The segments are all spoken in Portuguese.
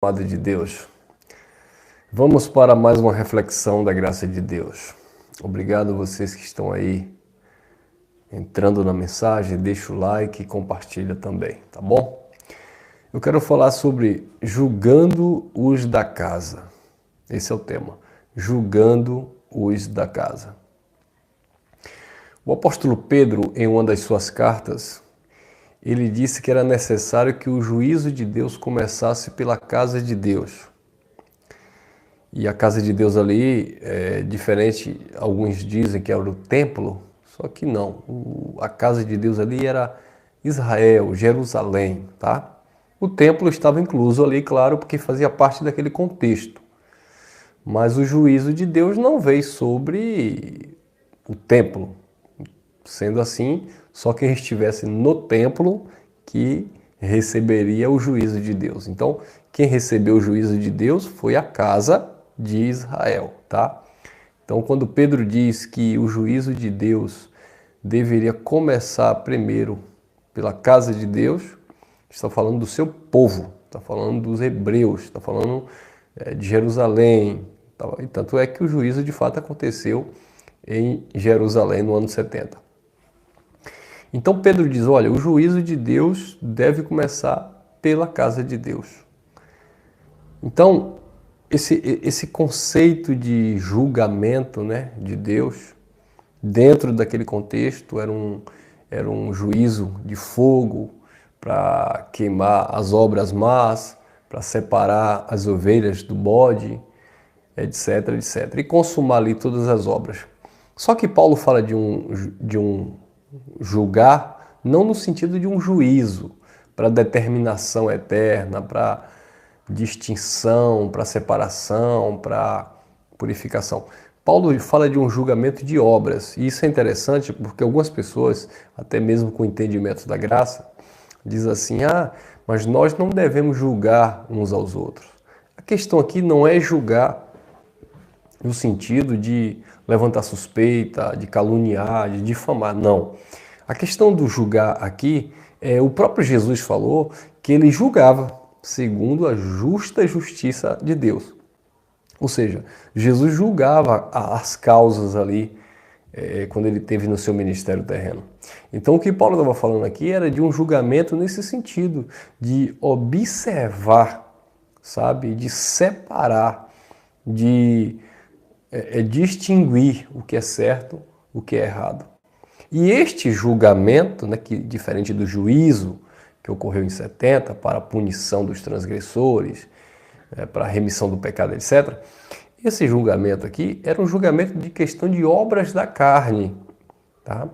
Amado de Deus, vamos para mais uma reflexão da graça de Deus. Obrigado a vocês que estão aí entrando na mensagem, deixa o like e compartilha também, tá bom? Eu quero falar sobre julgando os da casa. Esse é o tema, julgando os da casa. O apóstolo Pedro, em uma das suas cartas, ele disse que era necessário que o juízo de Deus começasse pela casa de Deus. E a casa de Deus ali é diferente, alguns dizem que era o templo, só que não. A casa de Deus ali era Israel, Jerusalém, tá? O templo estava incluso ali, claro, porque fazia parte daquele contexto. Mas o juízo de Deus não veio sobre o templo. Sendo assim, só quem estivesse no templo que receberia o juízo de Deus. Então, quem recebeu o juízo de Deus foi a casa de Israel, tá? Então, quando Pedro diz que o juízo de Deus deveria começar primeiro pela casa de Deus, está falando do seu povo, está falando dos hebreus, está falando de Jerusalém. E tanto é que o juízo de fato aconteceu em Jerusalém no ano 70. Então Pedro diz, olha, o juízo de Deus deve começar pela casa de Deus. Então, esse conceito de julgamento, né, de Deus, dentro daquele contexto, era um juízo de fogo para queimar as obras más, para separar as ovelhas do bode, etc, etc. E consumar ali todas as obras. Só que Paulo fala de um julgar, não no sentido de um juízo, para determinação eterna, para distinção, para separação, para purificação. Paulo fala de um julgamento de obras, e isso é interessante porque algumas pessoas, até mesmo com entendimento da graça, dizem assim, mas nós não devemos julgar uns aos outros. A questão aqui não é julgar no sentido de levantar suspeita, de caluniar, de difamar, não. A questão do julgar aqui, o próprio Jesus falou que ele julgava segundo a justa justiça de Deus. Ou seja, Jesus julgava as causas ali quando ele teve no seu ministério terreno. Então o que Paulo estava falando aqui era de um julgamento nesse sentido, de observar, sabe, de separar, de distinguir o que é certo, o que é errado. E este julgamento, né, que diferente do juízo que ocorreu em 70 para a punição dos transgressores, para a remissão do pecado, etc. Esse julgamento aqui era um julgamento de questão de obras da carne, tá?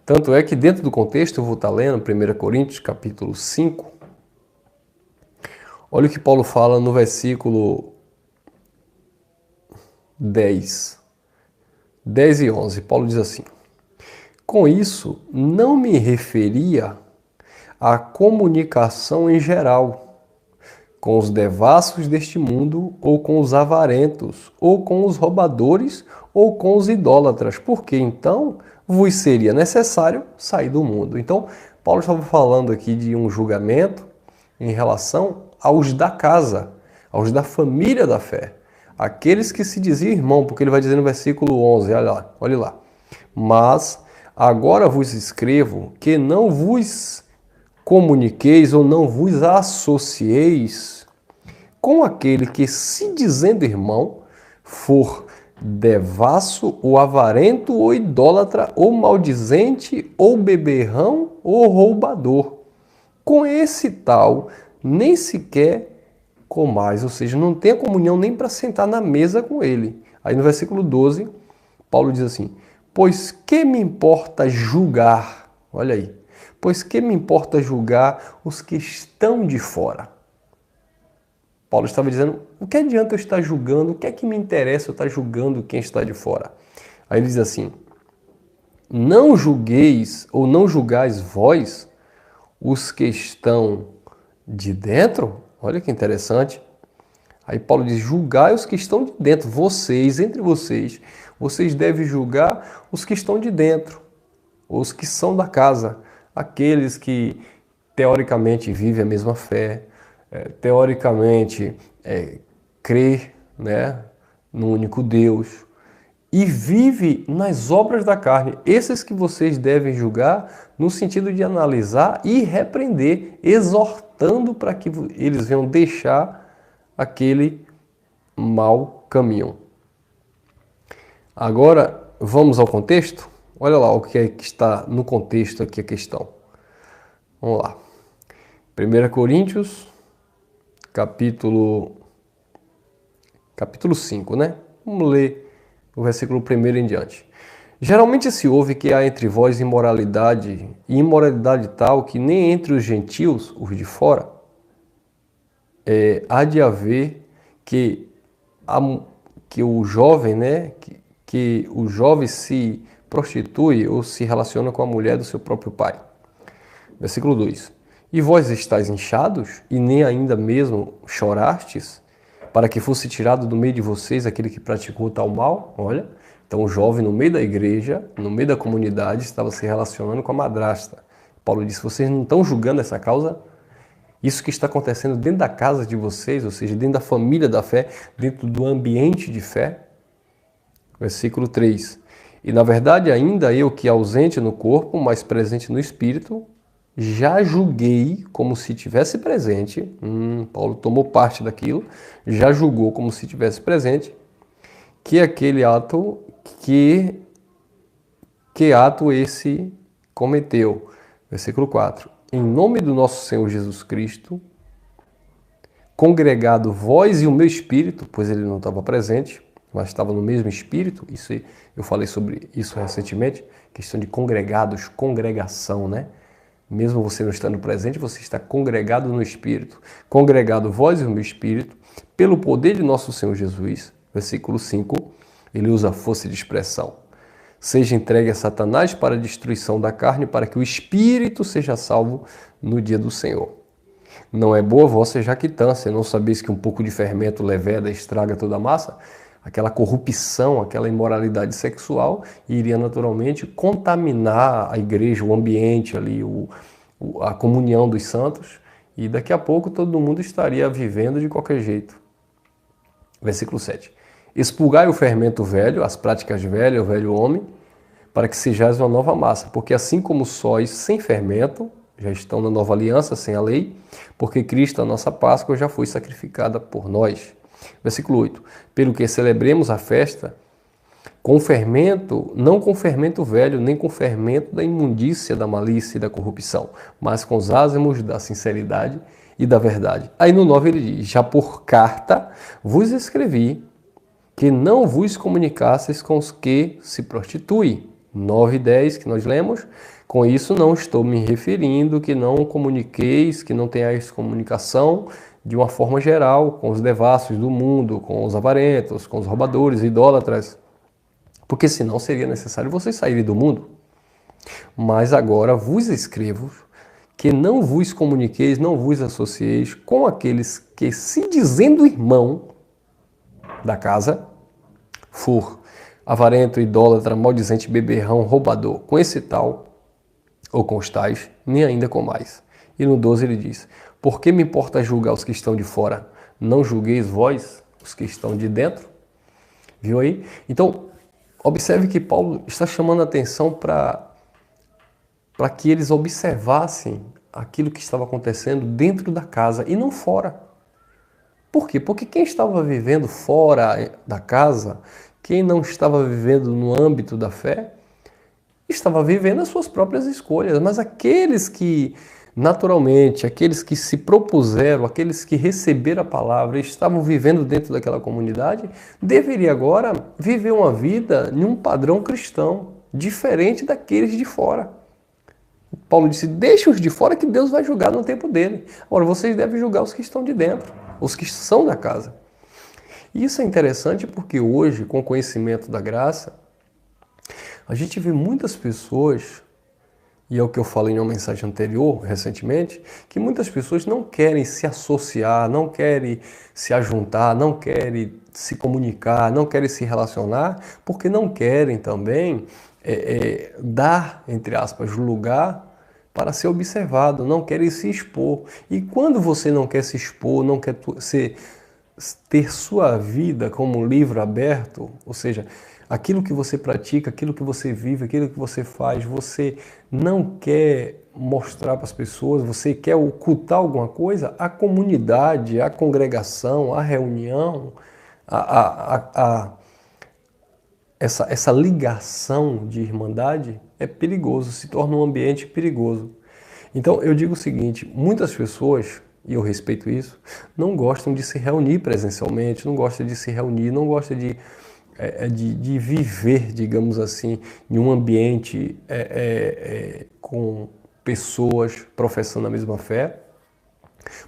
Tanto é que dentro do contexto, eu vou estar lendo 1 Coríntios capítulo 5, olha o que Paulo fala no versículo 10 e 11. Paulo diz assim, com isso, não me referia à comunicação em geral, com os devassos deste mundo, ou com os avarentos, ou com os roubadores, ou com os idólatras, porque então vos seria necessário sair do mundo. Então, Paulo estava falando aqui de um julgamento em relação aos da casa, aos da família da fé, aqueles que se diziam irmão, porque ele vai dizer no versículo 11, olha lá. Mas agora vos escrevo que não vos comuniqueis ou não vos associeis com aquele que, se dizendo irmão, for devasso, ou avarento, ou idólatra, ou maldizente, ou beberrão, ou roubador. Com esse tal, nem sequer comais, ou seja, não tem a comunhão nem para sentar na mesa com ele. Aí no versículo 12, Paulo diz assim, pois que me importa julgar, olha aí, pois que me importa julgar os que estão de fora? Paulo estava dizendo, o que adianta eu estar julgando, o que é que me interessa eu estar julgando quem está de fora? Aí ele diz assim, não julgueis ou não julgais vós os que estão de dentro? Olha que interessante. Aí Paulo diz, julgai os que estão de dentro, vocês, entre vocês, vocês devem julgar os que estão de dentro, os que são da casa, aqueles que teoricamente vivem a mesma fé, teoricamente, crê, né, no único Deus e vive nas obras da carne. Esses que vocês devem julgar no sentido de analisar e repreender, exortando para que eles venham deixar aquele mau caminho. Agora, vamos ao contexto? Olha lá o que é que está no contexto aqui a questão. Vamos lá. 1 Coríntios, capítulo 5, né? Vamos ler o versículo 1 em diante. Geralmente se ouve que há entre vós imoralidade, e imoralidade tal que nem entre os gentios, os de fora, há de haver que o jovem, né, que o jovem se prostitui ou se relaciona com a mulher do seu próprio pai. Versículo 2. E vós estáis inchados, e nem ainda mesmo chorastes, para que fosse tirado do meio de vocês aquele que praticou tal mal? Olha, então o jovem no meio da igreja, no meio da comunidade, estava se relacionando com a madrasta. Paulo disse, vocês não estão julgando essa causa? Isso que está acontecendo dentro da casa de vocês, ou seja, dentro da família da fé, dentro do ambiente de fé? Versículo 3. E na verdade ainda eu que ausente no corpo, mas presente no espírito, já julguei como se tivesse presente, Paulo tomou parte daquilo, já julgou como se tivesse presente, que aquele ato, que ato esse cometeu. Versículo 4. Em nome do nosso Senhor Jesus Cristo, congregado vós e o meu espírito, pois ele não estava presente, mas estava no mesmo espírito, isso eu falei sobre isso recentemente, questão de congregados, congregação, né? Mesmo você não estando presente, você está congregado no Espírito. Congregado vós e o meu Espírito, pelo poder de nosso Senhor Jesus. Versículo 5, ele usa a força de expressão. Seja entregue a Satanás para a destruição da carne, para que o Espírito seja salvo no dia do Senhor. Não é boa vossa jactância, não sabeis que um pouco de fermento leveda estraga toda a massa? Aquela corrupção, aquela imoralidade sexual iria naturalmente contaminar a igreja, o ambiente ali, a comunhão dos santos, e daqui a pouco todo mundo estaria vivendo de qualquer jeito. Versículo 7. Expulgai o fermento velho, as práticas velhas, o velho homem, para que sejais uma nova massa, porque assim como sóis sem fermento, já estão na nova aliança, sem a lei, porque Cristo, a nossa Páscoa, já foi sacrificada por nós. Versículo 8. Pelo que celebremos a festa com fermento, não com fermento velho, nem com fermento da imundícia, da malícia e da corrupção, mas com os ázimos da sinceridade e da verdade. Aí no 9 ele diz, já por carta vos escrevi que não vos comunicasseis com os que se prostituem. 9 e 10 que nós lemos. Com isso não estou me referindo que não comuniqueis, que não tenhais comunicação de uma forma geral com os devassos do mundo, com os avarentos, com os roubadores, idólatras, porque senão seria necessário vocês saírem do mundo. Mas agora vos escrevo que não vos comuniqueis, não vos associeis com aqueles que, se dizendo irmão da casa, for avarento, idólatra, maldizente, beberrão, roubador, com esse tal, ou com os tais, nem ainda com mais. E no 12 ele diz, por que me importa julgar os que estão de fora? Não julgueis vós, os que estão de dentro? Viu aí? Então, observe que Paulo está chamando a atenção para que eles observassem aquilo que estava acontecendo dentro da casa e não fora. Por quê? Porque quem estava vivendo fora da casa, quem não estava vivendo no âmbito da fé, estava vivendo as suas próprias escolhas. Mas aqueles que, naturalmente, aqueles que se propuseram, aqueles que receberam a palavra e estavam vivendo dentro daquela comunidade, deveriam agora viver uma vida em um padrão cristão, diferente daqueles de fora. Paulo disse, deixa os de fora que Deus vai julgar no tempo dele. Agora, vocês devem julgar os que estão de dentro, os que são da casa. E isso é interessante porque hoje, com o conhecimento da graça, a gente vê muitas pessoas, e é o que eu falei em uma mensagem anterior, recentemente, que muitas pessoas não querem se associar, não querem se ajuntar, não querem se comunicar, não querem se relacionar, porque não querem também dar, entre aspas, lugar para ser observado, não querem se expor. E quando você não quer se expor, não quer ter sua vida como um livro aberto, ou seja, aquilo que você pratica, aquilo que você vive, aquilo que você faz, você não quer mostrar para as pessoas, você quer ocultar alguma coisa, a comunidade, a congregação, a reunião, essa ligação de irmandade é perigoso, se torna um ambiente perigoso. Então eu digo o seguinte, muitas pessoas, e eu respeito isso, não gostam de se reunir presencialmente, não gostam de se reunir, não gostam de viver, digamos assim, em um ambiente com pessoas professando a mesma fé,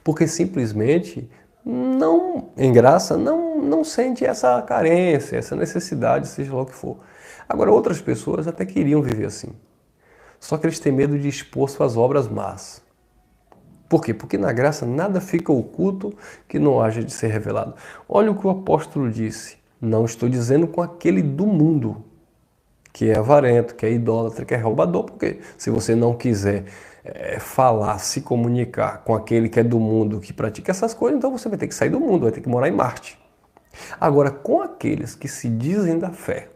porque simplesmente não, em graça, não sente essa carência, essa necessidade, seja lá o que for. Agora, outras pessoas até queriam viver assim, só que eles têm medo de expor suas obras más. Por quê? Porque na graça nada fica oculto que não haja de ser revelado. Olha o que o apóstolo disse. Não estou dizendo com aquele do mundo, que é avarento, que é idólatra, que é roubador, porque se você não quiser falar, se comunicar com aquele que é do mundo, que pratica essas coisas, então você vai ter que sair do mundo, vai ter que morar em Marte. Agora, com aqueles que se dizem da fé,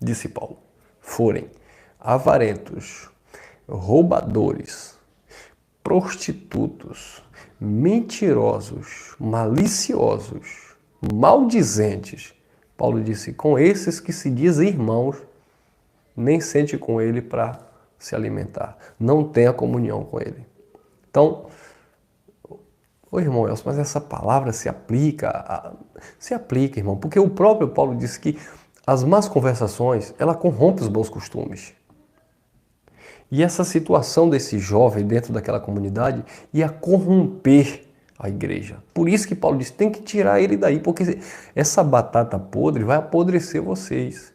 disse Paulo, forem avarentos, roubadores, prostitutos, mentirosos, maliciosos, maldizentes. Paulo disse, com esses que se dizem irmãos, nem sente com ele para se alimentar. Não tenha comunhão com ele. Então, ô irmão Elcio, mas essa palavra se aplica? Se aplica, irmão, porque o próprio Paulo disse que as más conversações, ela corrompe os bons costumes. E essa situação desse jovem dentro daquela comunidade ia corromper a igreja. Por isso que Paulo disse, tem que tirar ele daí, porque essa batata podre vai apodrecer vocês.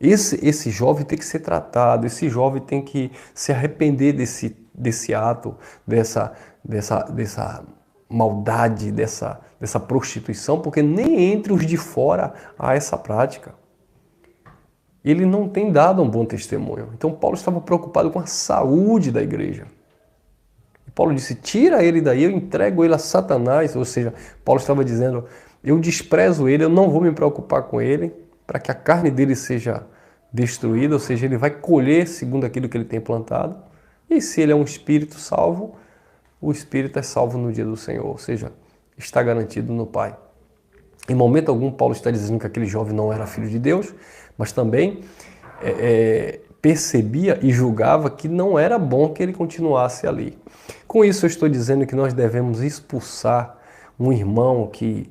Esse jovem tem que ser tratado, esse jovem tem que se arrepender desse ato, dessa maldade, dessa prostituição, porque nem entre os de fora há essa prática. Ele não tem dado um bom testemunho. Então Paulo estava preocupado com a saúde da igreja. E Paulo disse, tira ele daí, eu entrego ele a Satanás. Ou seja, Paulo estava dizendo, eu desprezo ele, eu não vou me preocupar com ele, para que a carne dele seja destruída, ou seja, ele vai colher segundo aquilo que ele tem plantado. E se ele é um espírito salvo, o espírito é salvo no dia do Senhor, ou seja, está garantido no Pai. Em momento algum, Paulo está dizendo que aquele jovem não era filho de Deus, mas também percebia e julgava que não era bom que ele continuasse ali. Com isso, eu estou dizendo que nós devemos expulsar um irmão que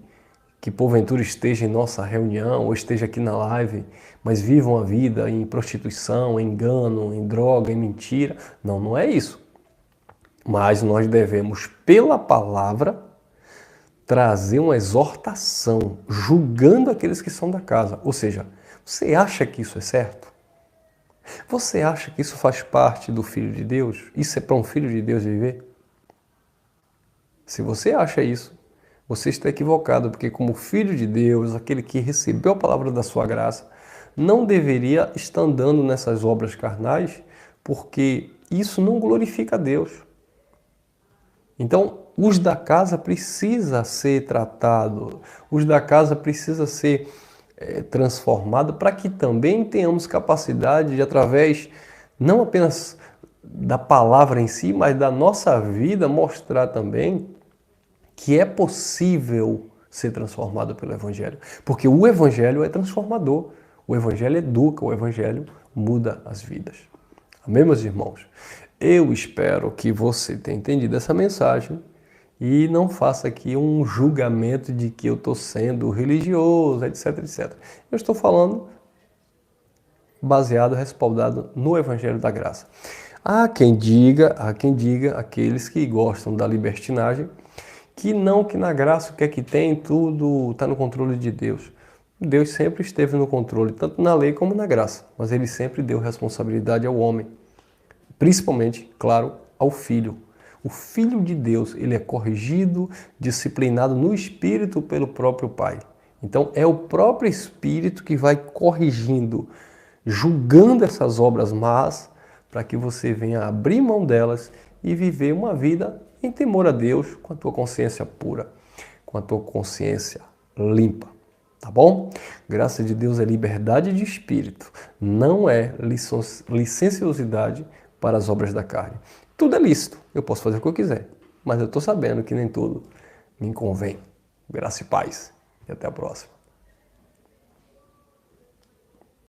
porventura esteja em nossa reunião ou esteja aqui na live, mas viva uma vida em prostituição, em engano, em droga, em mentira. Não, não é isso. Mas nós devemos, pela palavra, trazer uma exortação, julgando aqueles que são da casa. Ou seja, você acha que isso é certo? Você acha que isso faz parte do Filho de Deus? Isso é para um Filho de Deus viver? Se você acha isso, você está equivocado, porque como Filho de Deus, aquele que recebeu a palavra da sua graça, não deveria estar andando nessas obras carnais, porque isso não glorifica a Deus. Então, os da casa precisa ser tratado, os da casa precisa ser transformado para que também tenhamos capacidade de, através não apenas da palavra em si, mas da nossa vida, mostrar também que é possível ser transformado pelo Evangelho. Porque o Evangelho é transformador, o Evangelho educa, o Evangelho muda as vidas. Amém, meus irmãos? Eu espero que você tenha entendido essa mensagem e não faça aqui um julgamento de que eu estou sendo religioso, etc, etc. Eu estou falando baseado, respaldado no Evangelho da Graça. Há quem diga, aqueles que gostam da libertinagem, que na graça o que é que tem, tudo está no controle de Deus. Deus sempre esteve no controle, tanto na lei como na graça, mas ele sempre deu responsabilidade ao homem, principalmente, claro, ao filho. O Filho de Deus, ele é corrigido, disciplinado no Espírito pelo próprio Pai. Então, é o próprio Espírito que vai corrigindo, julgando essas obras más, para que você venha abrir mão delas e viver uma vida em temor a Deus, com a tua consciência pura, com a tua consciência limpa. Tá bom? Graça de Deus é liberdade de espírito, não é licenciosidade para as obras da carne. Tudo é lícito, eu posso fazer o que eu quiser, mas eu estou sabendo que nem tudo me convém. Graça e paz, e até a próxima.